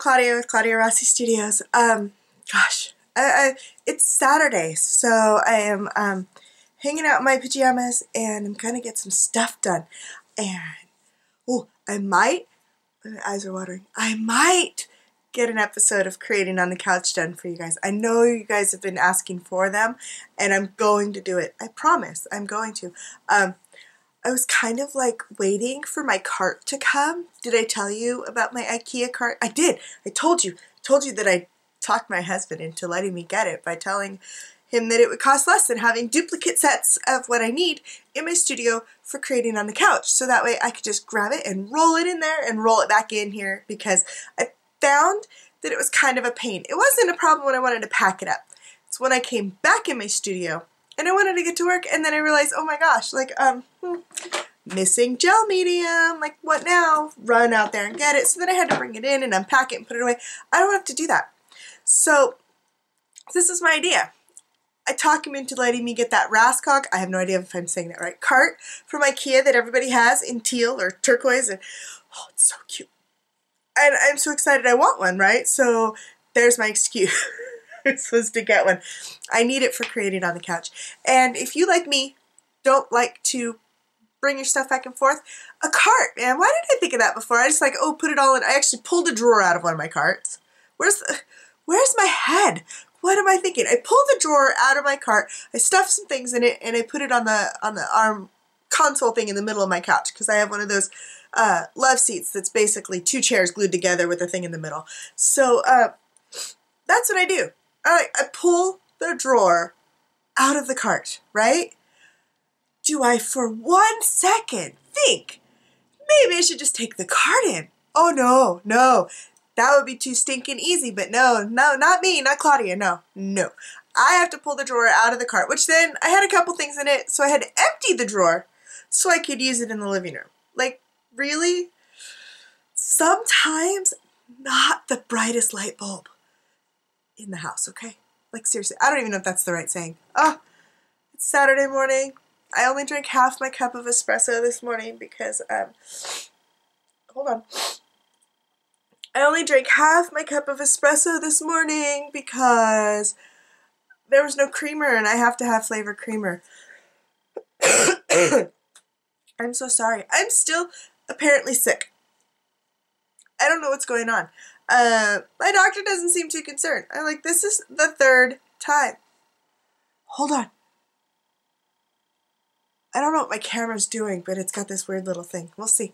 Claudia with Claudia Rossi Studios. Gosh, it's Saturday, so I am hanging out in my pajamas, and I'm gonna get some stuff done. And oh, my eyes are watering. I might get an episode of Creating on the Couch done for you guys. I know you guys have been asking for them, and I'm going to do it. I promise, I'm going to. I was kind of like waiting for my cart to come. Did I tell you about my IKEA cart? I did. I told you that I talked my husband into letting me get it by telling him that it would cost less than having duplicate sets of what I need in my studio for Creating on the Couch. So that way I could just grab it and roll it in there and roll it back in here, because I found that it was kind of a pain. It wasn't a problem when I wanted to pack it up. It's when I came back in my studio and I wanted to get to work, and then I realized, oh my gosh, like, missing gel medium, like what now? Run out there and get it. So then I had to bring it in and unpack it and put it away. I don't have to do that. So this is my idea. I talk him into letting me get that Raskog, I have no idea if I'm saying that right, cart from IKEA that everybody has in teal or turquoise. And oh, it's so cute. And I'm so excited I want one, right? So there's my excuse. I'm supposed to get one. I need it for Creating on the Couch. And if you, like me, don't like to bring your stuff back and forth, a cart, man. Why didn't I think of that before? I just like, oh, put it all in. I actually pulled a drawer out of one of my carts. Where's my head? What am I thinking? I pulled the drawer out of my cart, I stuffed some things in it, and I put it on the arm console thing in the middle of my couch, because I have one of those love seats that's basically two chairs glued together with a thing in the middle. So that's what I do. I pull the drawer out of the cart, right? Do I for 1 second think maybe I should just take the cart in? Oh no, no. That would be too stinking easy, but no, not me, not Claudia, no. I have to pull the drawer out of the cart, which then I had a couple things in it, so I had to empty the drawer so I could use it in the living room. Like, really? Sometimes not the brightest light bulb in the house, okay? Like, seriously, I don't even know if that's the right saying. Oh, it's Saturday morning. I only drank half my cup of espresso this morning because, hold on. I only drank half my cup of espresso this morning because there was no creamer, and I have to have flavored creamer. I'm so sorry. I'm still apparently sick. I don't know what's going on. My doctor doesn't seem too concerned. I'm like, this is the third time. Hold on. I don't know what my camera's doing, but it's got this weird little thing. We'll see.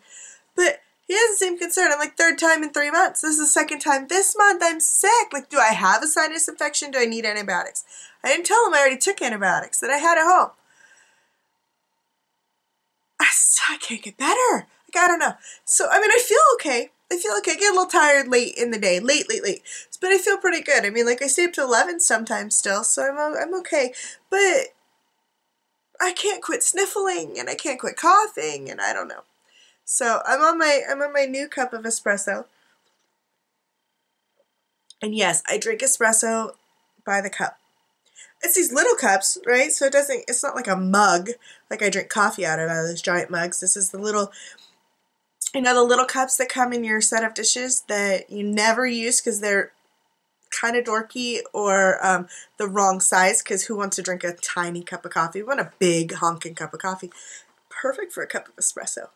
But he doesn't seem concerned. I'm like, third time in 3 months. This is the second time this month I'm sick. Like, do I have a sinus infection? Do I need antibiotics? I didn't tell him I already took antibiotics that I had at home. I can't get better. Like, I don't know. So, I mean, I feel okay. I get a little tired late in the day. Late. But I feel pretty good. I mean, like, I stay up to 11 sometimes still, so I'm okay. But I can't quit sniffling, and I can't quit coughing, and I don't know. So I'm on my new cup of espresso. And yes, I drink espresso by the cup. It's these little cups, right? So it's not like a mug, like I drink coffee out of those giant mugs. This is the little, the little cups that come in your set of dishes that you never use because they're kind of dorky or the wrong size, because who wants to drink a tiny cup of coffee? We want a big honking cup of coffee. Perfect for a cup of espresso.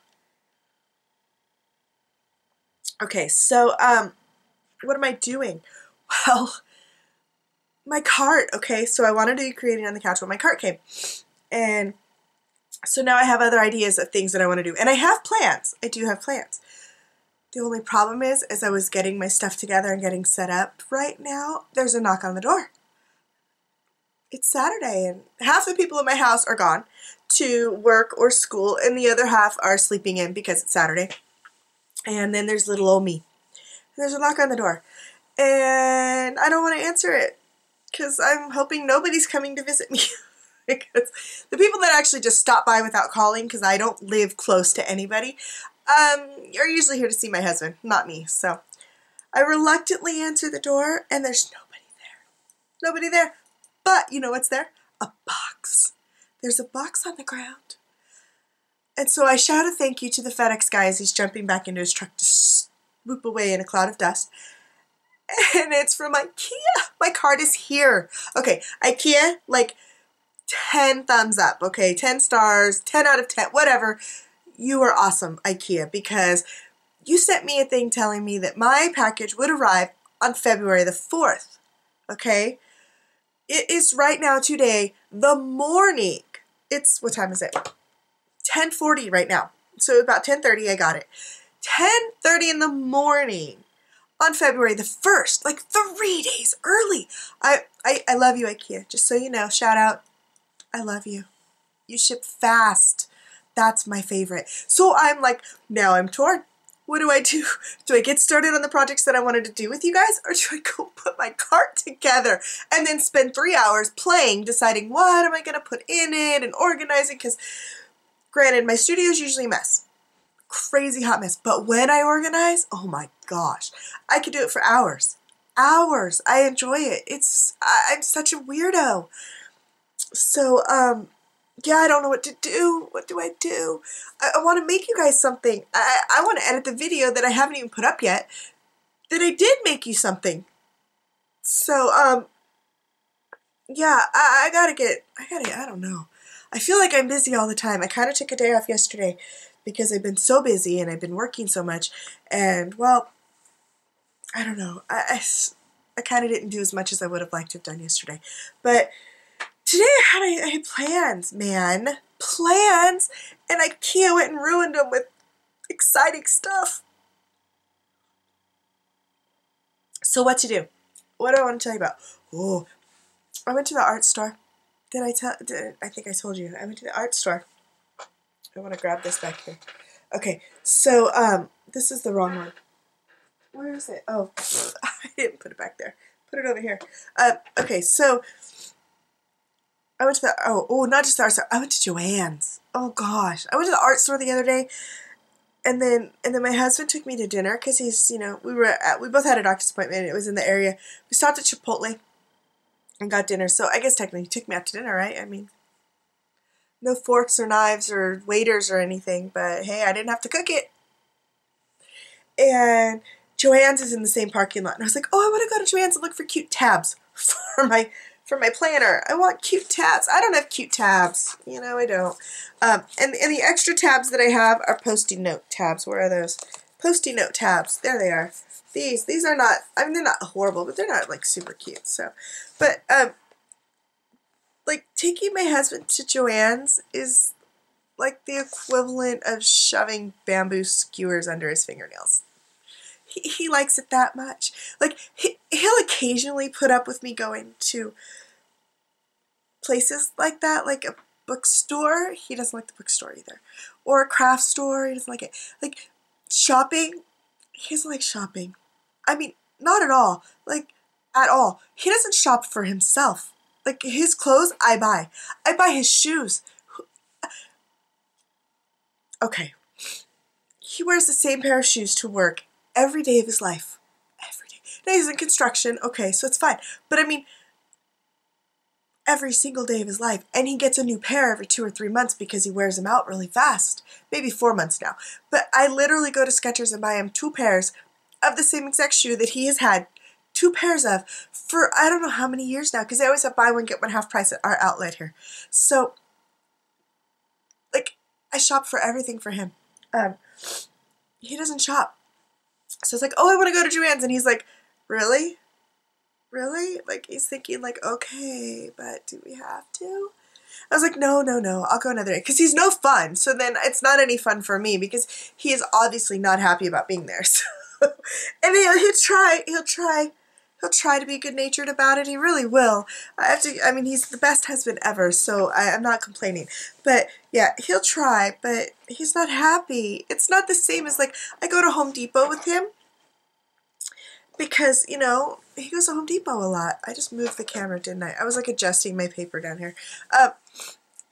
Okay, so what am I doing? Well, my cart, okay, so I wanted to be Creating on the Couch when my cart came. And so now I have other ideas of things that I want to do. And I have plans. I do have plans. The only problem is, as I was getting my stuff together and getting set up right now, there's a knock on the door. It's Saturday, and half the people in my house are gone to work or school, and the other half are sleeping in because it's Saturday. And then there's little old me. There's a knock on the door. And I don't want to answer it, because I'm hoping nobody's coming to visit me. Because the people that actually just stop by without calling, because I don't live close to anybody, are usually here to see my husband, not me. So I reluctantly answer the door, and there's nobody there. Nobody there. But you know what's there? A box. There's a box on the ground. And so I shout a thank you to the FedEx guy as he's jumping back into his truck to swoop away in a cloud of dust. and it's from IKEA. My card is here. Okay, IKEA, like 10 thumbs up, okay? 10 stars, 10 out of 10, whatever. You are awesome, IKEA, because you sent me a thing telling me that my package would arrive on February the 4th, okay? It is right now today, the morning. It's, what time is it? 10:40 right now. So about 10:30 I got it. 10:30 in the morning on February the 1st, like 3 days early. I love you, IKEA. Just so you know, shout out. I love you. You ship fast. That's my favorite. So I'm like, now I'm torn. What do I do? Do I get started on the projects that I wanted to do with you guys, or do I go put my cart together and then spend 3 hours playing, deciding what am I going to put in it and organizing? Because granted, my studio is usually a mess. Crazy hot mess. But when I organize, oh my gosh, I could do it for hours. Hours. I enjoy it. I'm such a weirdo. So, yeah, I don't know what to do. What do I do? I want to make you guys something. I want to edit the video that I haven't even put up yet, that I did make you something. So, yeah, I don't know. I feel like I'm busy all the time. I kind of took a day off yesterday because I've been so busy and I've been working so much. And, well, I don't know. I kind of didn't do as much as I would have liked to have done yesterday. But today I had plans, man. Plans. And IKEA went and ruined them with exciting stuff. So what to do? What do I want to tell you about? Oh, I went to the art store. I think I told you. I went to the art store. I want to grab this back here. Okay, so, this is the wrong one. Where is it? Oh, I didn't put it back there. Put it over here. Okay, so I went to the, not just the art store. I went to Joann's. Oh gosh. I went to the art store the other day, and then my husband took me to dinner because he's, we both had a doctor's appointment. It was in the area. We stopped at Chipotle and got dinner. So I guess technically he took me out to dinner, right? I mean, no forks or knives or waiters or anything, but hey, I didn't have to cook it. And Joann's is in the same parking lot. And I was like, oh, I want to go to Joann's and look for cute tabs for my planner. I want cute tabs. I don't have cute tabs. I don't. And the extra tabs that I have are Post-it note tabs. Where are those? Post-it note tabs. There they are. These are not, I mean, they're not horrible, but they're not, like, super cute. So, but, like, taking my husband to Joann's is like the equivalent of shoving bamboo skewers under his fingernails. He likes it that much. Like, he'll occasionally put up with me going to places like that, like a bookstore. He doesn't like the bookstore either. Or a craft store. He doesn't like it. Like, shopping. He doesn't like shopping. I mean, not at all. Like, at all. He doesn't shop for himself. Like, his clothes, I buy. I buy his shoes. Okay. He wears the same pair of shoes to work every day of his life. Every day. Now, he's in construction. Okay, so it's fine. But, I mean, every single day of his life. And he gets a new pair every 2 or 3 months because he wears them out really fast. Maybe 4 months now. But I literally go to Skechers and buy him 2 pairs of the same exact shoe that he has had 2 pairs of for I don't know how many years now, because they always have buy one, get one half price at our outlet here. So, like, I shop for everything for him. He doesn't shop. So it's like, oh, I want to go to Joann's. And he's like, really? Really? Like, he's thinking, like, okay, but do we have to? I was like, no, I'll go another day. Because he's no fun. So then it's not any fun for me because he is obviously not happy about being there. So, and he'll try to be good-natured about it. He really will. I mean, he's the best husband ever, so I'm not complaining. But, yeah, he'll try, but he's not happy. It's not the same as, like, I go to Home Depot with him because, he goes to Home Depot a lot. I just moved the camera, didn't I? I was, like, adjusting my paper down here.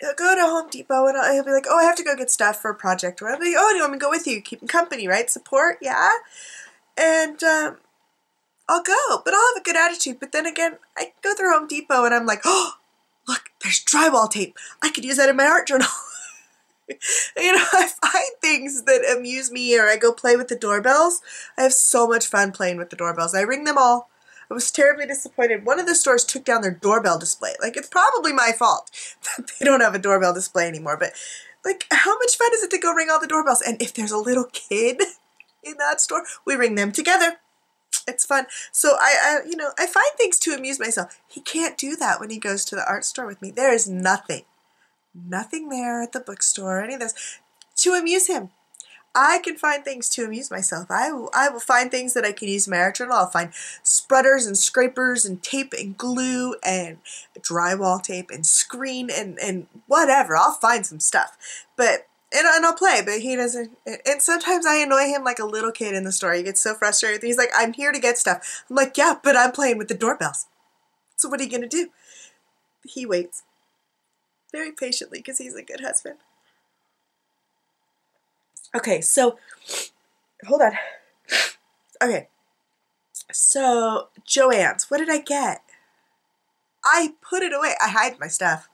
He'll go to Home Depot, and he'll be like, oh, I have to go get stuff for a project. Or I'll be like, oh, do you want me to go with you? Keep him company, right? Support, yeah? And, I'll go, but I'll have a good attitude. But then again, I go through Home Depot and I'm like, oh, look, there's drywall tape. I could use that in my art journal. I find things things that amuse me, or I go play with the doorbells. I have so much fun playing with the doorbells. I ring them all. I was terribly disappointed. One of the stores took down their doorbell display. Like, it's probably my fault that they don't have a doorbell display anymore. But, like, how much fun is it to go ring all the doorbells? And if there's a little kid in that store, we ring them together. It's fun. So I find things to amuse myself. He can't do that when he goes to the art store with me. There is nothing there at the bookstore, any of this, to amuse him. I can find things to amuse myself. I will find things that I can use in my art journal. I'll find spreaders and scrapers and tape and glue and drywall tape and screen and whatever. I'll find some stuff. And I'll play, but he doesn't. And sometimes I annoy him like a little kid in the store. He gets so frustrated. He's like, I'm here to get stuff. I'm like, yeah, but I'm playing with the doorbells. So what are you going to do? He waits very patiently because he's a good husband. Okay, so, hold on. Okay, so, Joann's, what did I get? I put it away. I hide my stuff.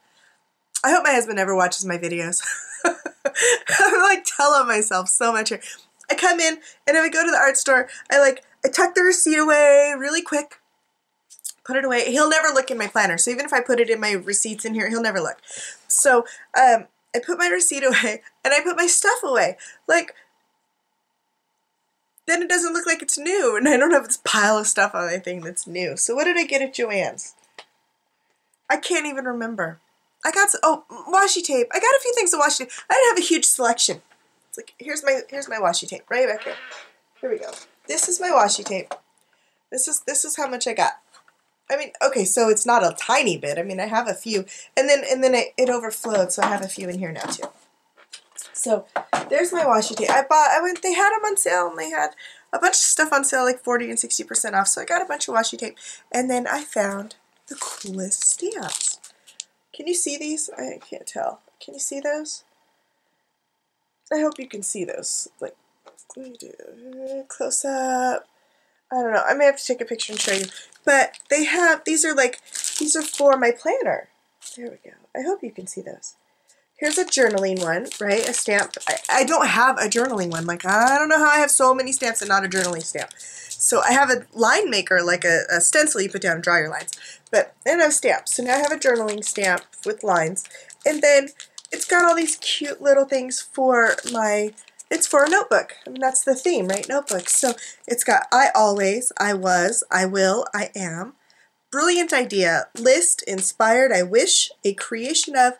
I hope my husband never watches my videos. I'm like telling myself so much here. I come in, and if I go to the art store, I tuck the receipt away really quick, put it away. He'll never look in my planner, so even if I put it in my receipts in here, he'll never look. So, I put my receipt away, and I put my stuff away. Like, then it doesn't look like it's new, and I don't have this pile of stuff on my thing that's new. So what did I get at Joann's? I can't even remember. I got washi tape. I got a few things of washi tape. I didn't have a huge selection. It's like, here's my washi tape right back here. Here we go. This is my washi tape. This is how much I got. I mean, okay, so it's not a tiny bit. I mean, I have a few, and then it overflowed, so I have a few in here now too. So there's my washi tape. They had them on sale, and they had a bunch of stuff on sale, like 40 and 60% off. So I got a bunch of washi tape, and then I found the coolest stamps. Can you see these? I can't tell. Can you see those? I hope you can see those. Like, let me do close up. I don't know. I may have to take a picture and show you. But these are for my planner. There we go. I hope you can see those. Here's a journaling one, right? A stamp. I don't have a journaling one. Like, I don't know how I have so many stamps and not a journaling stamp. So I have a line maker, like a stencil you put down and draw your lines. But I don't have stamps. So now I have a journaling stamp with lines. And then it's got all these cute little things for it's for a notebook. I mean, that's the theme, right? Notebooks. So it's got I always, I was, I will, I am, brilliant idea, list, inspired, I wish, a creation of,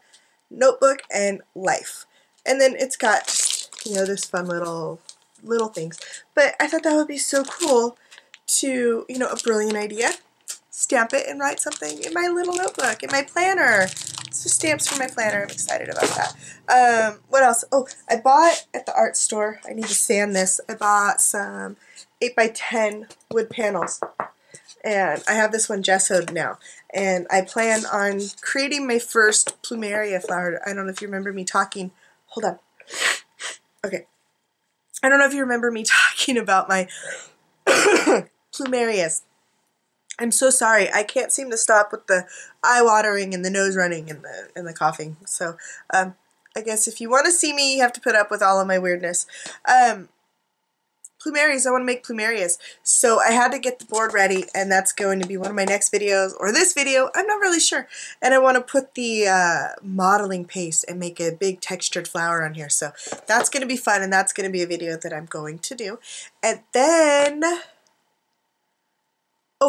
notebook, and life. And then it's got just, this fun little things. But I thought that would be so cool to, a brilliant idea, stamp it and write something in my little notebook, in my planner. So stamps for my planner. I'm excited about that. What else? Oh, I bought at the art store, I need to sand this, I bought some 8x10 wood panels. And I have this one gessoed now. And I plan on creating my first plumeria flower. I don't know if you remember me talking. Hold on. Okay. I don't know if you remember me talking about my plumerias. I'm so sorry. I can't seem to stop with the eye watering and the nose running and the coughing. So I guess if you want to see me, you have to put up with all of my weirdness. Plumerias, I want to make plumerias. So I had to get the board ready, and that's going to be one of my next videos, or this video, I'm not really sure. And I want to put the modeling paste and make a big textured flower on here. So that's going to be fun, and that's going to be a video that I'm going to do. And then,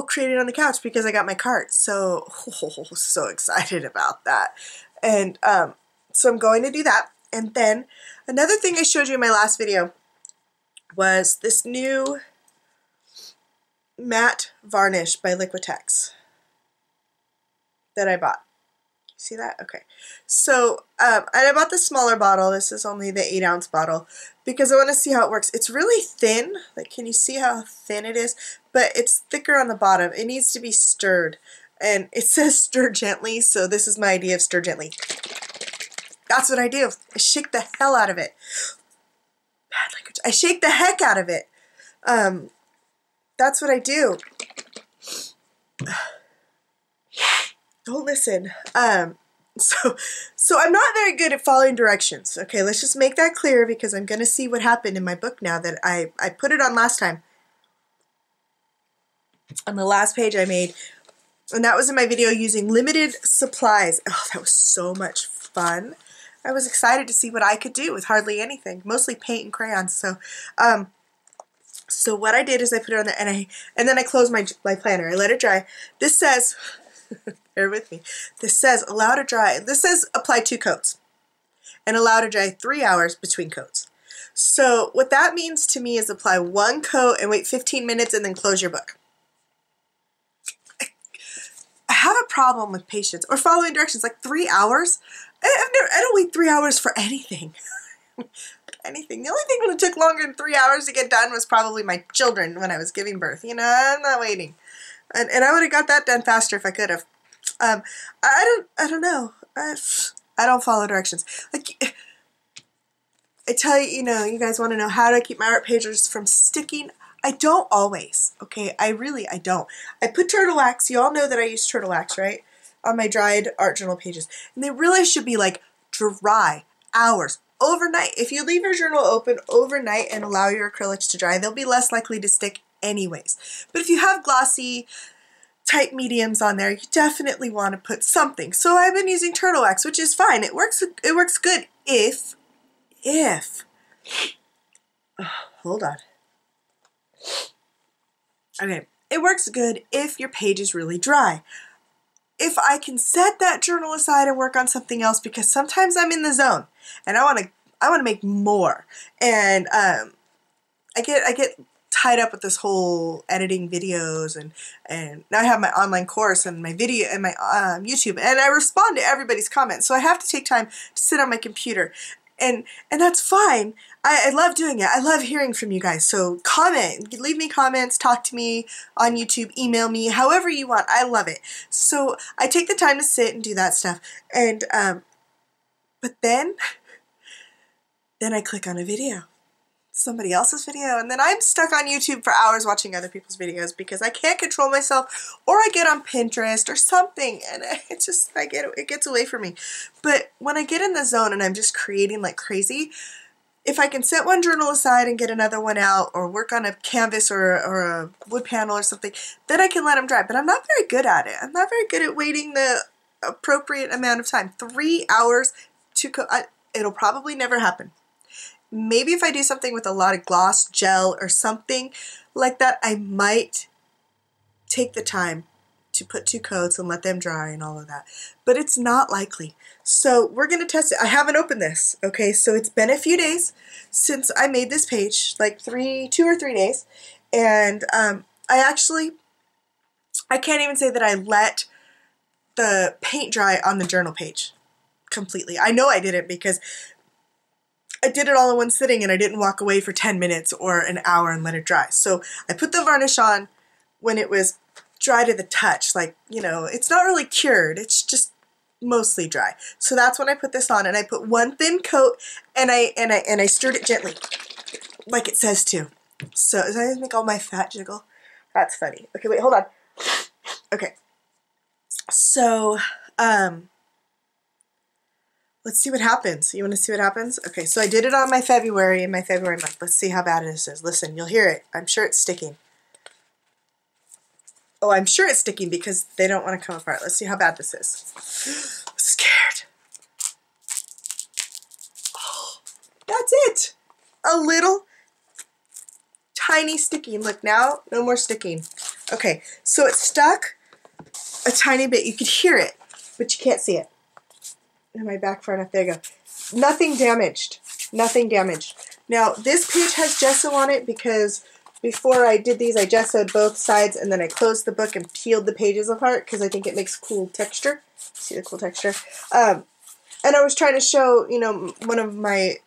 create it on the couch because I got my cart. So, so excited about that. And so I'm going to do that. And then another thing I showed you in my last video was this new matte varnish by Liquitex that I bought. See that? Okay. So, and I bought the smaller bottle. This is only the 8-ounce bottle because I want to see how it works. It's really thin. Like, can you see how thin it is? But it's thicker on the bottom. It needs to be stirred. And it says stir gently, so this is my idea of stir gently. That's what I do. I shake the hell out of it. Bad language. I shake the heck out of it. That's what I do. Don't listen. So I'm not very good at following directions. Okay, let's just make that clear because I'm going to see what happened in my book now that I put it on last time. On the last page I made, and that was in my video using limited supplies. Oh, that was so much fun. I was excited to see what I could do with hardly anything, mostly paint and crayons. So what I did is I put it on there, and then I closed my planner. I let it dry. This says, bear with me, this says allow to dry. This says apply 2 coats and allow to dry 3 hours between coats. So what that means to me is apply 1 coat and wait 15 minutes and then close your book. I have a problem with patience or following directions. Like 3 hours? I don't wait 3 hours for anything. Anything. The only thing that took longer than 3 hours to get done was probably my children when I was giving birth. You know, I'm not waiting. And I would have got that done faster if I could have. I don't know. I don't follow directions. Like, I tell you, you know, you guys want to know how to keep my art pages from sticking. I don't always, okay? I don't. I put turtle wax. You all know that I use turtle wax, right? On my dried art journal pages. And they really should be like dry hours. Overnight. If you leave your journal open overnight and allow your acrylics to dry, they'll be less likely to stick anyways. But if you have glossy type mediums on there, you definitely want to put something. So I've been using turtle wax, which is fine. It works good if oh, hold on. Okay, it works good if your page is really dry. If I can set that journal aside and work on something else, because sometimes I'm in the zone and I want to make more, and I get tied up with this whole editing videos, and now I have my online course and my video and my YouTube, and I respond to everybody's comments, so I have to take time to sit on my computer, and that's fine. I love doing it. I love hearing from you guys. So comment, leave me comments, talk to me on YouTube, email me, however you want. I love it. So I take the time to sit and do that stuff. And but then I click on a video, somebody else's video, and then I'm stuck on YouTube for hours watching other people's videos because I can't control myself, or I get on Pinterest or something, and it's just it gets away from me. But when I get in the zone and I'm just creating like crazy, if I can set one journal aside and get another one out, or work on a canvas or a wood panel or something, then I can let them dry. But I'm not very good at it. I'm not very good at waiting the appropriate amount of time. 3 hours to it'll probably never happen. Maybe if I do something with a lot of gloss, gel, or something like that, I might take the time to put 2 coats and let them dry and all of that. But it's not likely. So we're going to test it. I haven't opened this, okay? So it's been a few days since I made this page, like 2 or 3 days. And I can't even say that I let the paint dry on the journal page completely. I know I didn't because I did it all in one sitting and I didn't walk away for 10 minutes or an hour and let it dry. So I put the varnish on when it was dry to the touch, like, you know, it's not really cured, it's just mostly dry. So that's when I put this on, and I put 1 thin coat, and I stirred it gently, like it says to. So does that make all my fat jiggle? That's funny. Okay, wait, hold on. Okay, so let's see what happens. You want to see what happens? Okay, so I did it on my February, in my February month. Let's see how bad this is. Listen, you'll hear it. I'm sure it's sticking. Oh, I'm sure it's sticking because they don't want to come apart. Let's see how bad this is. I'm scared. Oh, that's it. A little tiny sticking. Look now, no more sticking. Okay, so it's stuck a tiny bit. You could hear it, but you can't see it. Am I back far enough? There you go. Nothing damaged. Nothing damaged. Now, this page has gesso on it because before I did these, I gessoed both sides, and then I closed the book and peeled the pages apart because I think it makes cool texture. See the cool texture? And I was trying to show, you know, one of my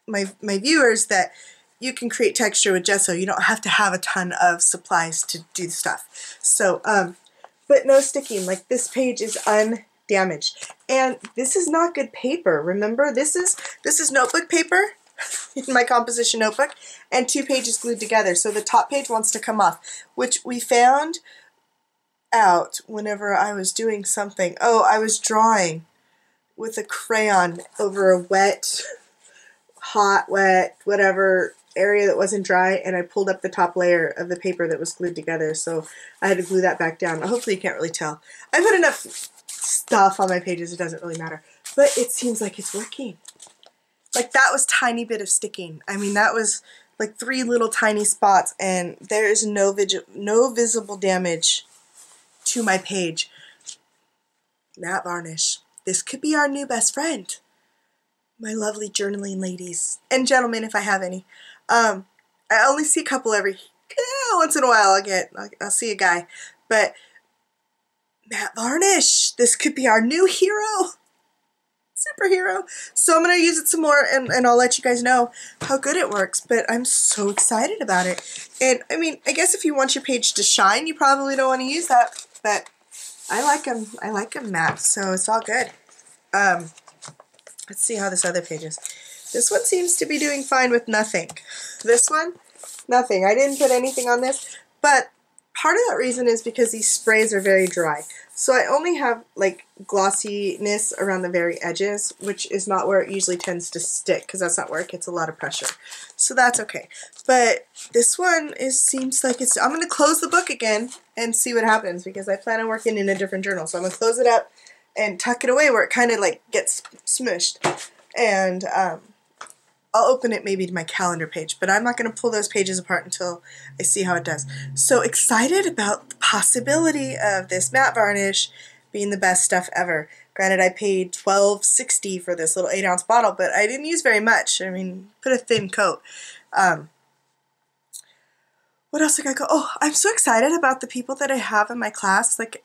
viewers that you can create texture with gesso. You don't have to have a ton of supplies to do the stuff. So, but no sticking. Like, this page is undamaged. And this is not good paper. Remember, this is notebook paper in my composition notebook, and 2 pages glued together. So the top page wants to come off, which we found out whenever I was doing something. Oh, I was drawing with a crayon over a wet, hot, wet, whatever area that wasn't dry, and I pulled up the top layer of the paper that was glued together, so I had to glue that back down. Hopefully you can't really tell. I put enough stuff on my pages, it doesn't really matter. But it seems like it's working. Like, that was a tiny bit of sticking. I mean, that was like 3 little tiny spots, and there is no visible damage to my page. Matte varnish. This could be our new best friend. My lovely journaling ladies. And gentlemen, if I have any. I only see a couple every once in a while. I'll see a guy. But matte varnish. This could be our new hero. Superhero. So I'm going to use it some more, and I'll let you guys know how good it works. But I'm so excited about it. And, I mean, I guess if you want your page to shine, you probably don't want to use that. But I like them. I like them matte, so it's all good. Let's see how this other page is. This one seems to be doing fine with nothing. This one, nothing. I didn't put anything on this, but part of that reason is because these sprays are very dry. So I only have like glossiness around the very edges, which is not where it usually tends to stick, because that's not where it gets a lot of pressure. So that's okay. But this one seems like it's, I'm going to close the book again and see what happens, because I plan on working in a different journal. So I'm going to close it up and tuck it away where it kind of like gets smushed. And I'll open it maybe to my calendar page, but I'm not going to pull those pages apart until I see how it does. So excited about the possibility of this matte varnish being the best stuff ever. Granted, I paid $12.60 for this little 8-ounce bottle, but I didn't use very much. I mean, put a thin coat. What else I got to go? Oh, I'm so excited about the people that I have in my class. Like,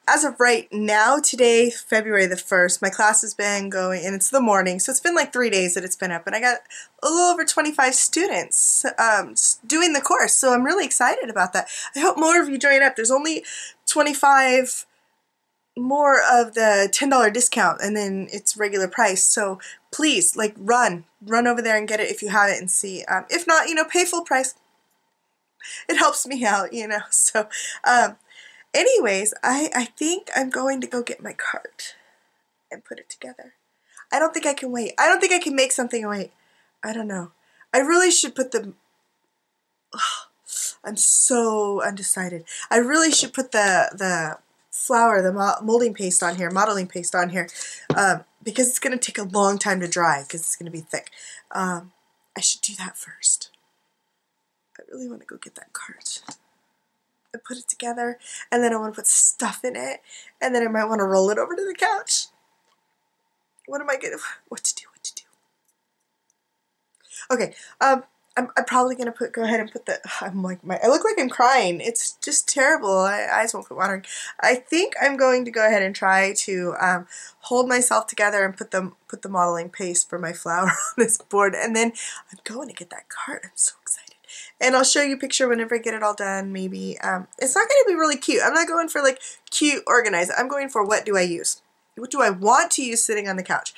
as of right now, today, February the 1st, my class has been going, and it's the morning, so it's been like 3 days that it's been up, and I got a little over 25 students doing the course, so I'm really excited about that. I hope more of you join up. There's only 25 more of the $10 discount, and then it's regular price, so please, like, run over there and get it if you have it and see. If not, you know, pay full price. It helps me out, you know, so, anyways, I think I'm going to go get my cart and put it together. I don't think I can wait. I don't think I can make something wait. I don't know. I really should put the... Oh, I'm so undecided. I really should put the flour, the molding paste on here, modeling paste on here, because it's going to take a long time to dry because it's going to be thick. I should do that first. I really want to go get that cart and put it together, and then I want to put stuff in it, and then I might want to roll it over to the couch. What am I gonna, what to do? Okay, I'm probably gonna go ahead and put the, I'm like, I look like I'm crying. It's just terrible. Eyes won't quit watering. I think I'm going to go ahead and try to hold myself together and put the modeling paste for my flour on this board, and then I'm going to get that cart. I'm so excited. And I'll show you a picture whenever I get it all done, maybe. It's not going to be really cute. I'm not going for, like, cute organized. I'm going for what do I use? What do I want to use sitting on the couch?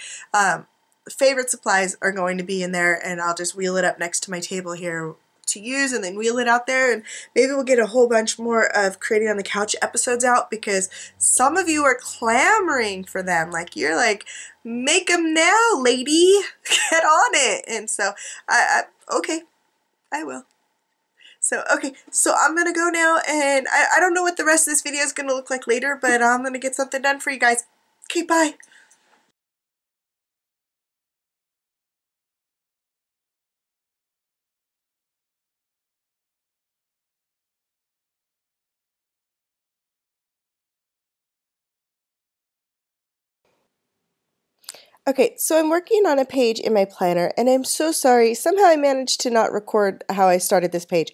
Favorite supplies are going to be in there, and I'll just wheel it up next to my table here to use, and then wheel it out there, and maybe we'll get a whole bunch more of Creating on the Couch episodes out, because some of you are clamoring for them. Like, you're like, make them now, lady. Get on it. And so, okay, I will. So, okay, so I'm going to go now, and I don't know what the rest of this video is going to look like later, but I'm going to get something done for you guys. Okay, bye. Okay, so I'm working on a page in my planner, and I'm so sorry. Somehow I managed to not record how I started this page.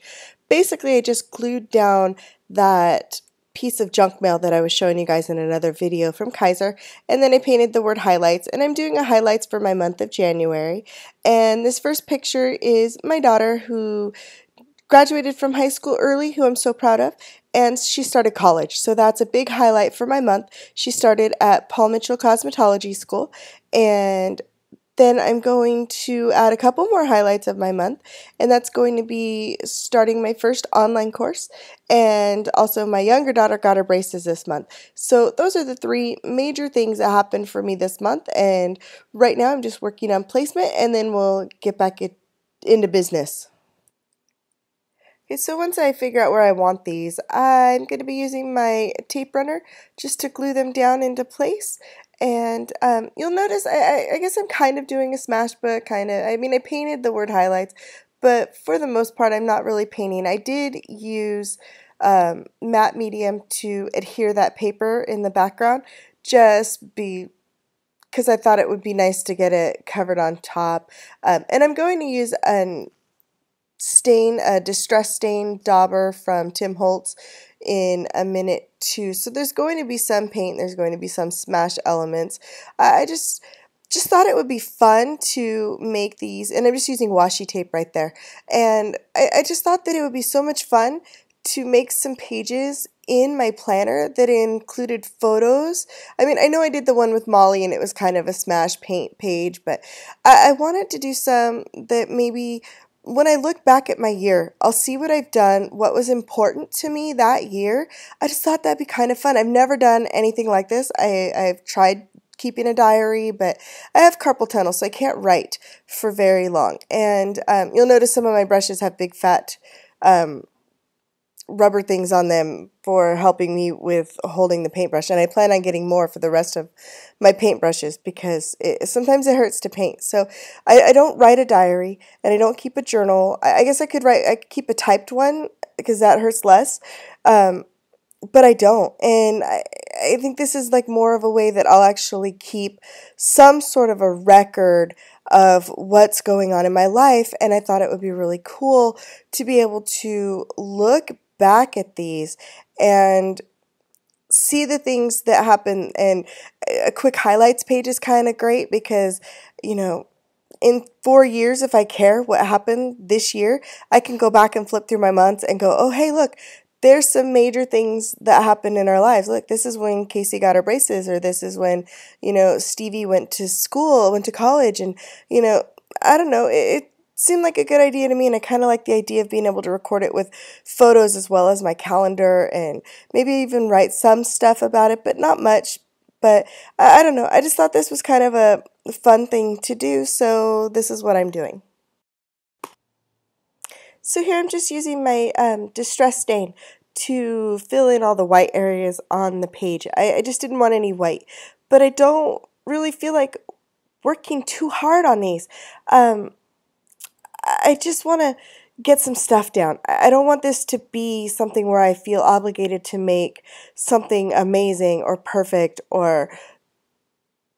Basically, I just glued down that piece of junk mail that I was showing you guys in another video from Kaiser, and then I painted the word highlights, and I'm doing a highlights for my month of January. And this first picture is my daughter, who graduated from high school early, who I'm so proud of, and she started college. So that's a big highlight for my month. She started at Paul Mitchell Cosmetology School, and Then I'm going to add a couple more highlights of my month, and that's going to be starting my first online course, and also my younger daughter got her braces this month. So those are the three major things that happened for me this month, and right now I'm just working on placement, and then we'll get back into business. Okay, so once I figure out where I want these, I'm going to be using my tape runner just to glue them down into place. And you'll notice, I guess I'm kind of doing a smash book, I mean, I painted the word highlights, but for the most part, I'm not really painting. I did use matte medium to adhere that paper in the background, just because I thought it would be nice to get it covered on top. And I'm going to use a distress stain dauber from Tim Holtz in a minute too. So there's going to be some paint, there's going to be some smash elements. I just thought it would be fun to make these, and I'm just using washi tape right there. And I just thought that it would be so much fun to make some pages in my planner that included photos. I mean, I know I did the one with Molly and it was kind of a smash paint page, but I wanted to do some that maybe when I look back at my year, I'll see what I've done, what was important to me that year. I just thought that'd be kind of fun. I've never done anything like this. I've tried keeping a diary, but I have carpal tunnel, so I can't write for very long. And you'll notice some of my brushes have big fat rubber things on them for helping me with holding the paintbrush, and I plan on getting more for the rest of my paintbrushes because sometimes it hurts to paint. So I don't write a diary, and I don't keep a journal. I guess I could keep a typed one because that hurts less, but I don't, and I think this is like more of a way that I'll actually keep some sort of a record of what's going on in my life, and I thought it would be really cool to be able to look back at these and see the things that happen. And a quick highlights page is kind of great because, you know, in 4 years, if I care what happened this year, I can go back and flip through my months and go, oh, hey, look, there's some major things that happened in our lives. Look, this is when Casey got her braces, or this is when, Stevie went to school, went to college, and, I don't know, it seemed like a good idea to me, and I kind of like the idea of being able to record it with photos as well as my calendar, and maybe even write some stuff about it, but not much. But I don't know, I just thought this was kind of a fun thing to do, so this is what I'm doing. So here I'm just using my distress stain to fill in all the white areas on the page. I just didn't want any white, but I don't really feel like working too hard on these. I just want to get some stuff down. I don't want this to be something where I feel obligated to make something amazing or perfect or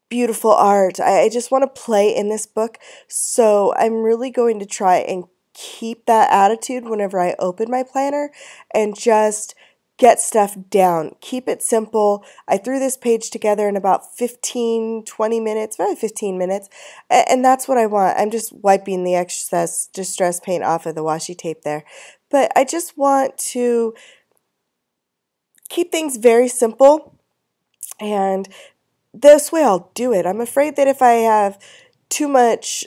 beautiful art. I just want to play in this book, so I'm really going to try and keep that attitude whenever I open my planner and just get stuff down. Keep it simple. I threw this page together in about 15, 20 minutes, probably 15 minutes, and that's what I want. I'm just wiping the excess distress paint off of the washi tape there. But I just want to keep things very simple, and this way I'll do it. I'm afraid that if I have too much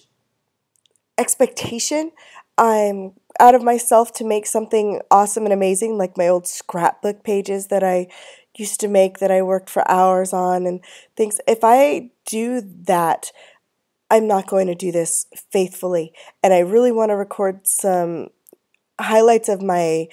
expectation, I'm out of myself to make something awesome and amazing, like my old scrapbook pages that I used to make that I worked for hours on and things. If I do that, I'm not going to do this faithfully. And I really want to record some highlights of my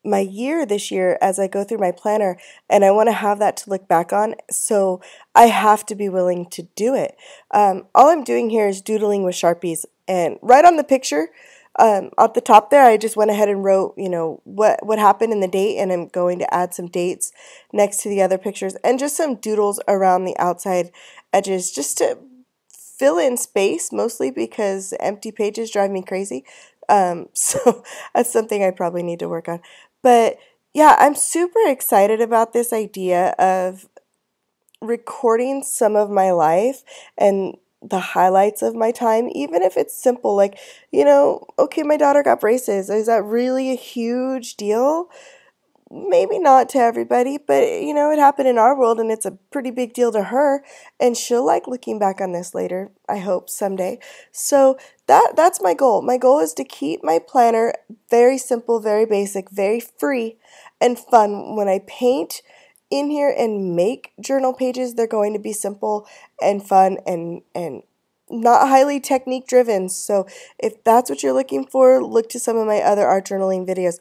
year this year as I go through my planner, and I want to have that to look back on, so I have to be willing to do it. All I'm doing here is doodling with Sharpies, and right on the picture, at the top there, I just went ahead and wrote, what happened in the date, and I'm going to add some dates next to the other pictures, and just some doodles around the outside edges, just to fill in space, mostly because empty pages drive me crazy. So that's something I probably need to work on. But yeah, I'm super excited about this idea of recording some of my life and the highlights of my time, even if it's simple, like, okay, my daughter got braces. Is that really a huge deal? maybe not to everybody, but you know, it happened in our world and it's a pretty big deal to her, and she'll like looking back on this later, I hope someday. So that's my goal. My goal is to keep my planner very simple, very basic, very free and fun. When I paint in here and make journal pages, they're going to be simple and fun and not highly technique driven. So if that's what you're looking for, look to some of my other art journaling videos.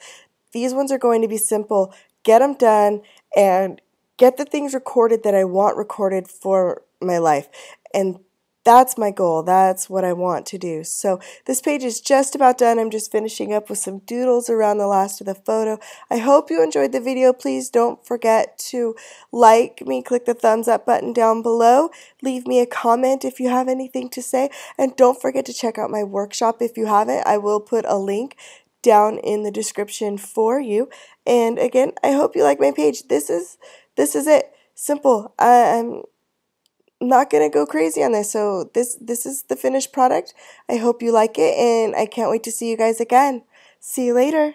These ones are going to be simple. Get them done and get the things recorded that I want recorded for my life. And that's my goal. That's what I want to do. So this page is just about done. I'm just finishing up with some doodles around the last of the photo. I hope you enjoyed the video. Please don't forget to like me, click the thumbs up button down below. Leave me a comment if you have anything to say. And don't forget to check out my workshop if you haven't. I will put a link down in the description for you. And again, I hope you like my page. This is it. Simple. I'm not gonna go crazy on this. So this is the finished product. I hope you like it, and I can't wait to see you guys again. See you later.